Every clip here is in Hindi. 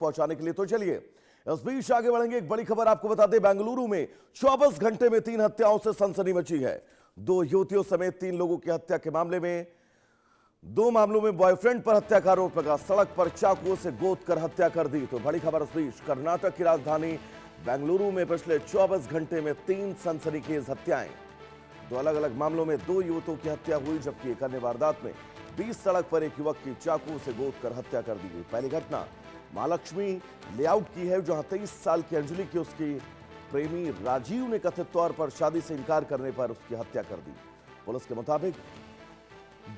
पहुंचाने के लिए। तो चलिए इस बीच आगे बढ़ेंगे। एक बड़ी खबर आपको बता दें, बेंगलुरु में 24 घंटे में 3 हत्याओं से सनसनी मची है। 2 युवतियों समेत 3 लोगों की हत्या के मामले में 2 मामलों में बॉयफ्रेंड पर हत्या का आरोप लगा। सड़क पर चाकुओं से गोद कर हत्या कर दी। तो बड़ी खबर इस बीच, कर्नाटक की राजधानी बेंगलुरु में पिछले 24 घंटे में 3 सनसनीखेज हत्याएं। 2 अलग अलग मामलों में 2 युवकों की हत्या हुई, जबकि एक अन्य वारदात में 20 सड़क पर एक युवक की चाकू से गोद कर हत्या कर दी गई। पहली घटना महालक्ष्मी लेआउट की है, जहां 23 साल की अंजलि की उसकी प्रेमी राजीव ने कथित तौर पर शादी से इनकार करने पर उसकी हत्या कर दी। पुलिस के मुताबिक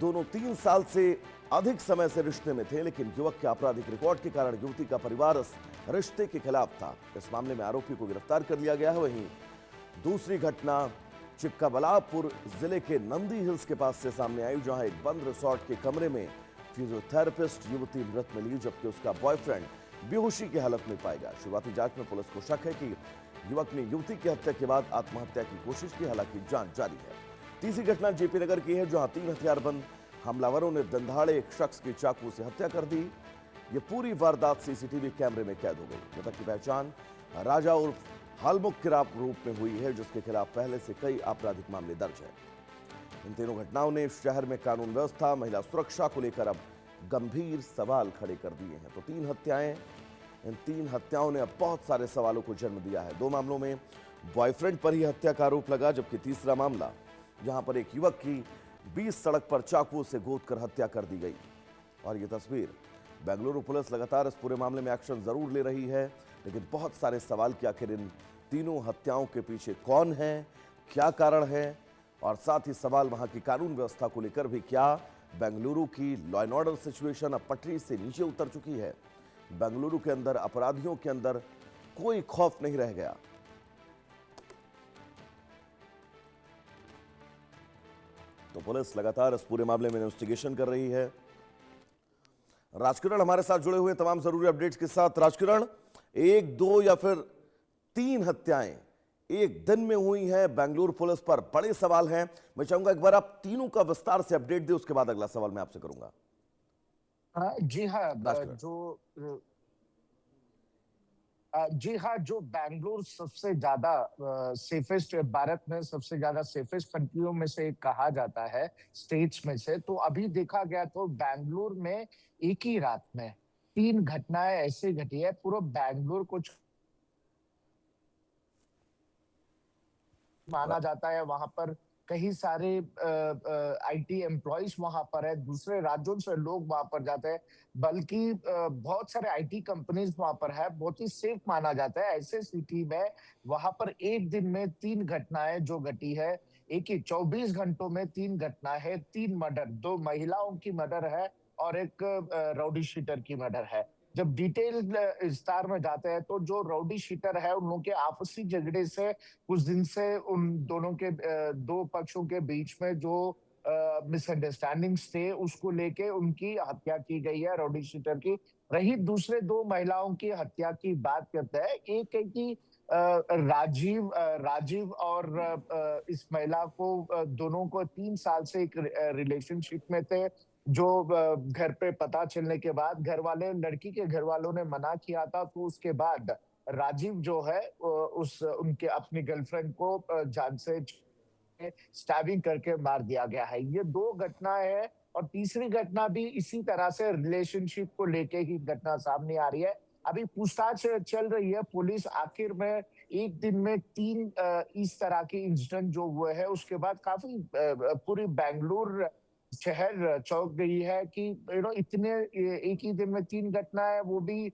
दोनों 3 साल से अधिक समय से रिश्ते में थे, लेकिन युवक के आपराधिक रिकॉर्ड के कारण युवती का परिवार इस रिश्ते के खिलाफ था। इस मामले में आरोपी को गिरफ्तार कर लिया गया है। वहीं दूसरी घटना चिक्काबल्लापुर जिले के नंदी हिल्स के पास से सामने आई, जहां एक बंद रिसोर्ट के कमरे में फिजियोथेरेपिस्ट युवती मृत मिली, जबकि उसका बॉयफ्रेंड बेहोशी की हालत में पाया गया। शुरुआती जांच में पुलिस को शक है कि युवक ने युवती की हत्या के बाद आत्महत्या की कोशिश की। हालांकि जांच जारी है। तीसरी घटना जेपी नगर की है, जहां 3 हथियारबंद हमलावरों ने दंधाड़े एक शख्स की चाकू से हत्या कर दी। ये पूरी वारदात सीसीटीवी कैमरे में कैद हो गई। मृतक की पहचान राजा उर्फ हलमुख के रूप में हुई है, जिसके खिलाफ पहले से कई आपराधिक मामले दर्ज है। इन तीनों घटनाओं ने शहर में कानून व्यवस्था, महिला सुरक्षा को लेकर अब गंभीर सवाल खड़े कर दिए हैं। तो 3 हत्याएं, इन 3 हत्याओं ने अब बहुत सारे सवालों को जन्म दिया है। 2 मामलों में बॉयफ्रेंड पर ही हत्या का आरोप लगा, जबकि तीसरा मामला जहां पर एक युवक की 20 सड़क पर चाकुओं से गोद कर हत्या कर दी गई। और ये तस्वीर, बेंगलुरु पुलिस लगातार इस पूरे मामले में एक्शन जरूर ले रही है, लेकिन बहुत सारे सवाल कि आखिर इन तीनों हत्याओं के पीछे कौन है, क्या कारण है, और साथ ही सवाल वहां की कानून व्यवस्था को लेकर भी। क्या बेंगलुरु की लॉ एंड ऑर्डर सिचुएशन अब पटरी से नीचे उतर चुकी है? बेंगलुरु के अंदर अपराधियों के अंदर कोई खौफ नहीं रह गया? तो पुलिस लगातार इस पूरे मामले में इन्वेस्टिगेशन कर रही है। राजकिरण हमारे साथ जुड़े हुए तमाम जरूरी अपडेट्स के साथ। राजकिरण, 1, 2 या फिर 3 हत्याएं एक दिन में हुई हैं, बेंगलुरु पुलिस पर बड़े सवाल हैं। मैं चाहूंगा एक बार आप तीनों का विस्तार से अपडेट दें, उसके बाद अगला सवाल मैं आपसे करूंगा। जी हाँ, राजकिरण। जी हाँ, जो बैंगलोर सबसे ज्यादा सेफेस्ट, भारत में सबसे ज्यादा सेफेस्ट कंट्रियों में से एक कहा जाता है, स्टेट्स में से। तो अभी देखा गया तो बैंगलोर में एक ही रात में 3 घटनाएं ऐसे घटी है। पूरा बैंगलोर को माना जाता है। वहां पर कई सारे आईटी एम्प्लॉयज वहां पर है, दूसरे राज्यों से लोग वहां पर जाते हैं, बल्कि बहुत सारे आईटी कंपनीज वहां पर है। बहुत ही सेफ माना जाता है। ऐसे सिटी में वहां पर एक दिन में 3 घटनाएं जो घटी है, एक ही 24 घंटों में 3 घटना है, 3 मर्डर, 2 महिलाओं की मर्डर है और एक राउडी शीटर की मर्डर है। जब डिटेल विस्तार में जाते हैं तो जो राउडी शीटर है, उन लोगों के आपसी झगड़े से कुछ दिन से उन दोनों के 2 पक्षों के बीच में जो मिसअंडरस्टैंडिंग्स थे, उसको लेके उनकी हत्या की गई है, राउडी शीटर की। रही दूसरे 2 महिलाओं की हत्या की बात करते हैं, एक है कि राजीव और इस महिला को, दोनों को 3 साल से एक रिलेशनशिप में थे। जो घर पे पता चलने के बाद लड़की के घर वालों ने मना किया था, तो उसके बाद राजीव जो है उस उनके अपनी गर्लफ्रेंड को जान से स्टैबिंग करके मार दिया गया है। ये 2 घटनाएं हैं। और तीसरी घटना भी इसी तरह से रिलेशनशिप को लेके ही घटना सामने आ रही है। अभी पूछताछ चल रही है। पुलिस आखिर में एक दिन में 3 इस तरह के इंसिडेंट जो हुए हैं, उसके बाद काफी पूरी बेंगलुरु शहर चौंक गई है कि इतने एक ही दिन में 3 घटनाएं, वो भी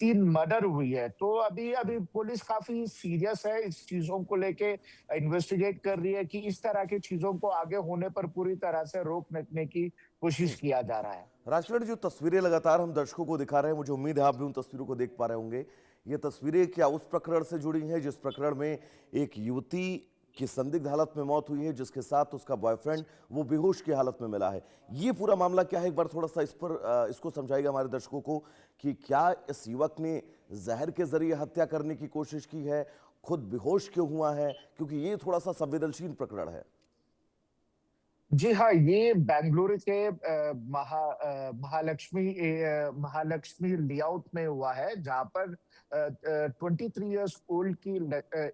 3 मर्डर हुई है। तो अभी अभी पुलिस काफी सीरियस है इस चीजों को लेके, इन्वेस्टिगेट कर रही है कि इस तरह की चीजों को आगे होने पर पूरी तरह से रोक रखने की कोशिश जी किया जा रहा है। राजकिरण, जो तस्वीरें लगातार हम दर्शकों को दिखा रहे हैं, मुझे उम्मीद है आप भी उन तस्वीरों को देख पा रहे होंगे। ये तस्वीरें क्या उस प्रकरण से जुड़ी हैं जिस प्रकरण में एक युवती की संदिग्ध हालत में मौत हुई है, जिसके साथ उसका बॉयफ्रेंड वो बेहोश की हालत में मिला है? ये पूरा मामला क्या है, एक बार थोड़ा सा इस पर इसको समझाइएगा हमारे दर्शकों को कि क्या इस युवक ने जहर के जरिए हत्या करने की कोशिश की है, खुद बेहोश क्यों हुआ है, क्योंकि ये थोड़ा सा संवेदनशील प्रकरण है। जी हाँ, ये बेंगलुरु के महालक्ष्मी लेआउट में हुआ है, जहाँ पर 23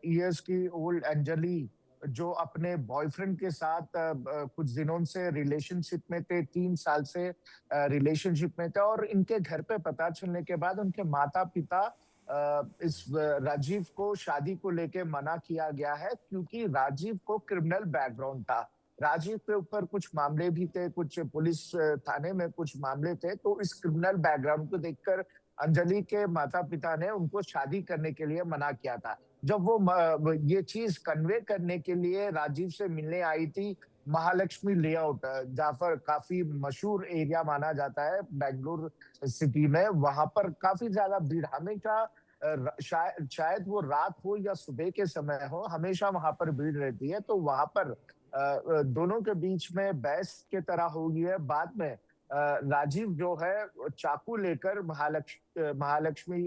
इयर्स की ओल्ड अंजलि, जो अपने बॉयफ्रेंड के साथ कुछ दिनों से रिलेशनशिप में थे, 3 साल से रिलेशनशिप में थे, और इनके घर पे पता चलने के बाद उनके माता-पिता राजीव को शादी को लेके मना किया गया है, क्योंकि राजीव को क्रिमिनल बैकग्राउंड था। राजीव के ऊपर कुछ मामले भी थे, कुछ पुलिस थाने में कुछ मामले थे, तो इस क्रिमिनल बैकग्राउंड को देखकर अंजलि के माता-पिता ने उनको शादी करने के लिए मना किया था। जब वो ये चीज़ कन्वे करने के लिए राजीव से मिलने आई थी, महालक्ष्मी लेआउट, जहाँ पर काफ़ी मशहूर एरिया माना जाता है बेंगलुरु सिटी में, वहाँ पर काफ़ी ज़्यादा भीड़ हमेशा, शायद वो रात हो या सुबह के समय हो, हमेशा वहाँ पर भीड़ रहती है। तो वहाँ पर दोनों के बीच में बहस की तरह हो गई है। बाद में राजीव जो है वो चाकू लेकर महालक्ष्मी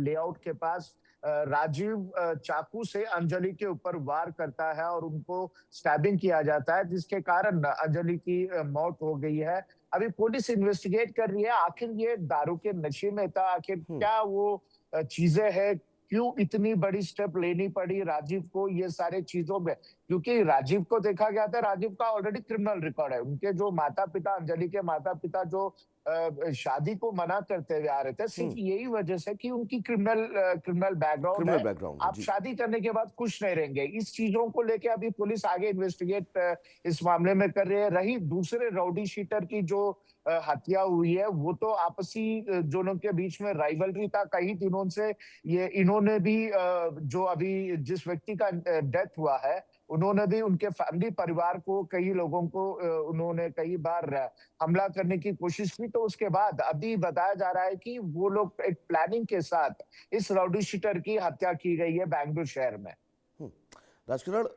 लेआउट के पास, राजीव चाकू से अंजलि के ऊपर वार करता है और उनको स्टैबिंग किया जाता है, जिसके कारण अंजलि की मौत हो गई है। अभी पुलिस इन्वेस्टिगेट कर रही है, आखिर ये दारू के नशे में था, आखिर हम्म। क्या वो चीजें हैं, क्यों इतनी बड़ी स्टेप लेनी पड़ी राजीव को ये सारे चीजों में, क्योंकि राजीव को देखा गया था, राजीव का ऑलरेडी क्रिमिनल रिकॉर्ड है। उनके जो माता-पिता, अंजलि के माता-पिता जो शादी को मना करते हुए आ रहे थे, सिर्फ हम्म। यही वजह से कि उनकी क्रिमिनल बैकग्राउंड क्रिमिनल है। बैकग्राउंड है आप जी। शादी करने के बाद खुश नहीं रहेंगे। इस चीज़ों को लेके अभी पुलिस आगे इन्वेस्टिगेट इस मामले में कर रही है। रही दूसरे राउडी शीटर की जो हत्या हुई है, वो तो आपसी दोनों के बीच में राइवलरी था कई दिनों से। ये इन्होंने भी जो अभी जिस व्यक्ति का डेथ हुआ है, उन्होंने भी उनके फैमिली परिवार को, कई लोगों को उन्होंने कई बार हमला करने की कोशिश की। तो उसके बाद अभी बताया जा रहा है कि वो लोग एक प्लानिंग के साथ इस राउडी शीटर की हत्या की गई है बेंगलुरु शहर में। हम्म। राजकिरण,